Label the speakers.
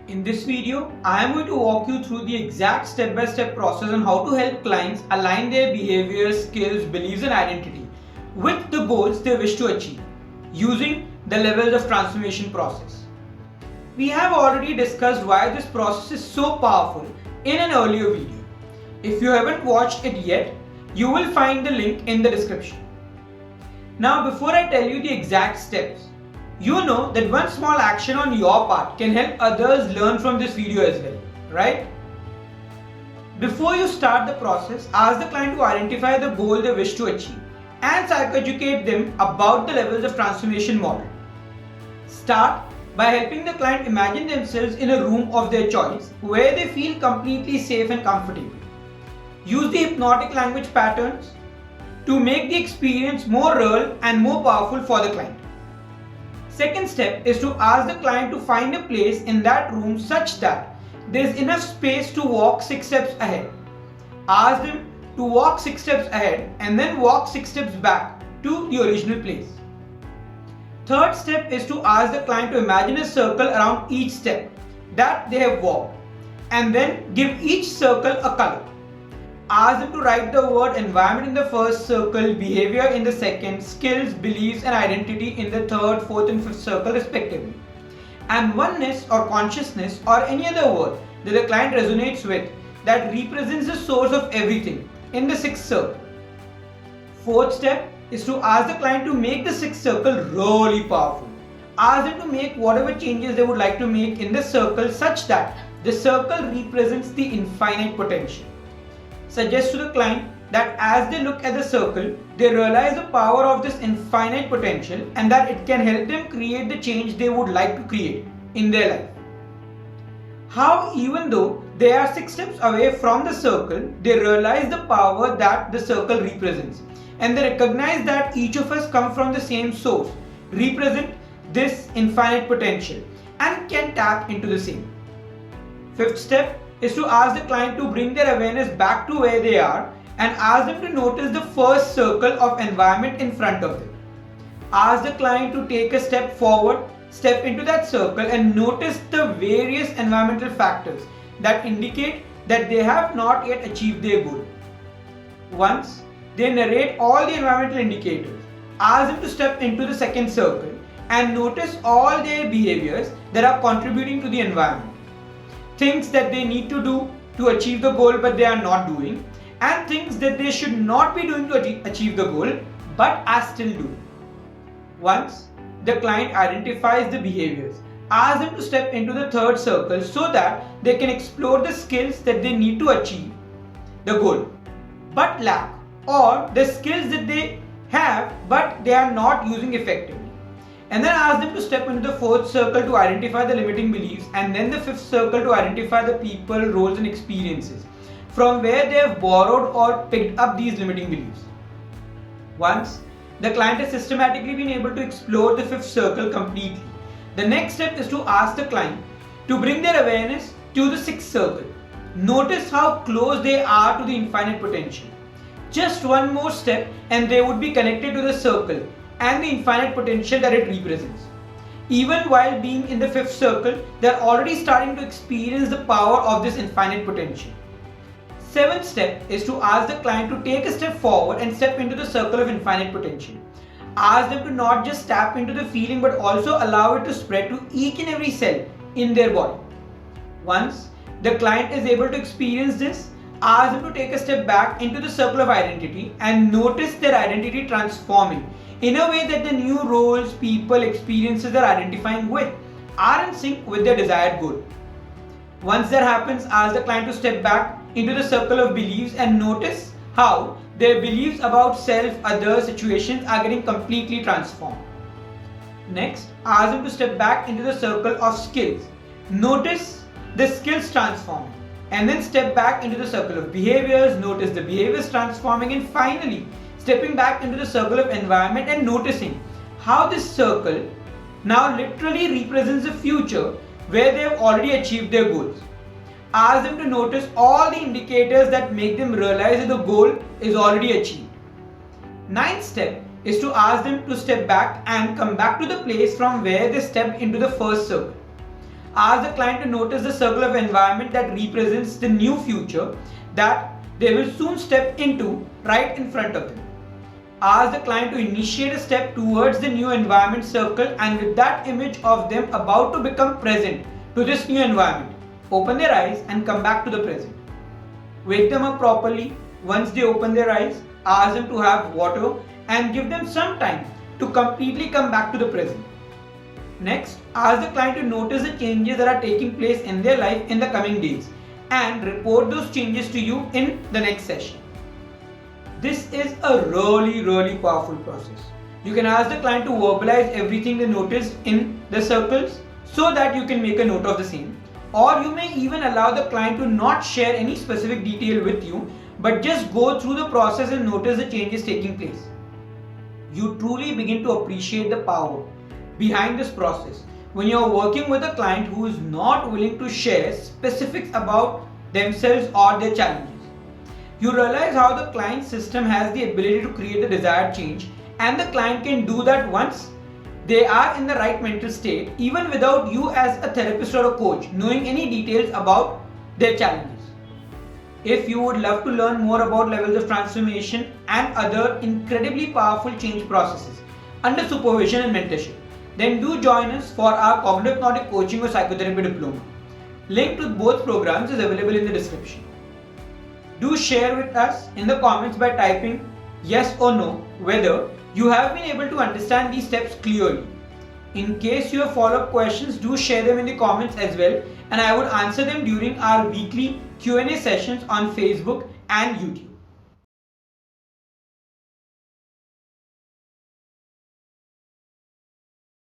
Speaker 1: In this video, I am going to walk you through the exact step-by-step process on how to help clients align their behaviors, skills, beliefs and identity with the goals they wish to achieve using the levels of transformation process. We have already discussed why this process is so powerful in an earlier video. If you haven't watched it yet, you will find the link in the description. Now, before I tell you the exact steps, you know that one small action on your part can help others learn from this video as well, right? Before you start the process, ask the client to identify the goal they wish to achieve and psychoeducate them about the levels of transformation model. Start by helping the client imagine themselves in a room of their choice where they feel completely safe and comfortable. Use the hypnotic language patterns to make the experience more real and more powerful for the client. Second step is to ask the client to find a place in that room such that there is enough space to walk 6 steps ahead. Ask them to walk 6 steps ahead and then walk 6 steps back to the original place. Third step is to ask the client to imagine a circle around each step that they have walked and then give each circle a color. Ask them to write the word environment in the first circle, behavior in the second, skills, beliefs and identity in the third, fourth and fifth circle respectively. And oneness or consciousness or any other word that the client resonates with that represents the source of everything in the sixth circle. Fourth step is to ask the client to make the sixth circle really powerful. Ask them to make whatever changes they would like to make in the circle such that the circle represents the infinite potential. Suggest to the client that as they look at the circle, they realize the power of this infinite potential and that it can help them create the change they would like to create in their life. How even though they are 6 steps away from the circle, they realize the power that the circle represents and they recognize that each of us come from the same source, represent this infinite potential and can tap into the same. Fifth step is to ask the client to bring their awareness back to where they are and ask them to notice the first circle of environment in front of them. Ask the client to take a step forward, step into that circle and notice the various environmental factors that indicate that they have not yet achieved their goal. Once they narrate all the environmental indicators, ask them to step into the second circle and notice all their behaviors that are contributing to the environment. Things that they need to do to achieve the goal but they are not doing, and things that they should not be doing to achieve the goal but are still doing. Once the client identifies the behaviors, ask them to step into the third circle so that they can explore the skills that they need to achieve the goal but lack, or the skills that they have but they are not using effectively. And then ask them to step into the fourth circle to identify the limiting beliefs and then the fifth circle to identify the people, roles and experiences from where they have borrowed or picked up these limiting beliefs. Once the client has systematically been able to explore the fifth circle completely, the next step is to ask the client to bring their awareness to the sixth circle. Notice how close they are to the infinite potential. Just one more step and they would be connected to the circle and the infinite potential that it represents. Even while being in the fifth circle, they are already starting to experience the power of this infinite potential. Seventh step is to ask the client to take a step forward and step into the circle of infinite potential. Ask them to not just tap into the feeling but also allow it to spread to each and every cell in their body. Once the client is able to experience this, ask them to take a step back into the circle of identity and notice their identity transforming in a way that the new roles, people, experiences they're identifying with are in sync with their desired goal. Once that happens, ask the client to step back into the circle of beliefs and notice how their beliefs about self, others, situations are getting completely transformed. Next, ask them to step back into the circle of skills. Notice the skills transforming and then step back into the circle of behaviors, notice the behaviors transforming and finally stepping back into the circle of environment and noticing how this circle now literally represents the future where they have already achieved their goals. Ask them to notice all the indicators that make them realize that the goal is already achieved. Ninth step is to ask them to step back and come back to the place from where they stepped into the first circle. Ask the client to notice the circle of environment that represents the new future that they will soon step into right in front of them. Ask the client to initiate a step towards the new environment circle, and with that image of them about to become present to this new environment, open their eyes and come back to the present. Wake them up properly. Once they open their eyes, ask them to have water and give them some time to completely come back to the present. Next, ask the client to notice the changes that are taking place in their life in the coming days and report those changes to you in the next session. This is a really powerful process. You can ask the client to verbalize everything they noticed in the circles so that you can make a note of the same. Or you may even allow the client to not share any specific detail with you, but just go through the process and notice the changes taking place. You truly begin to appreciate the power behind this process when you are working with a client who is not willing to share specifics about themselves or their challenges. You realize how the client system has the ability to create the desired change, and the client can do that once they are in the right mental state, even without you as a therapist or a coach knowing any details about their challenges. If you would love to learn more about levels of transformation and other incredibly powerful change processes under supervision and mentorship, then do join us for our Cognitive Hypnotic Coaching or Psychotherapy Diploma. Link to both programs is available in the description. Do share with us in the comments by typing yes or no whether you have been able to understand these steps clearly. In case you have follow-up questions, do share them in the comments as well, and I would answer them during our weekly Q&A sessions on Facebook and YouTube.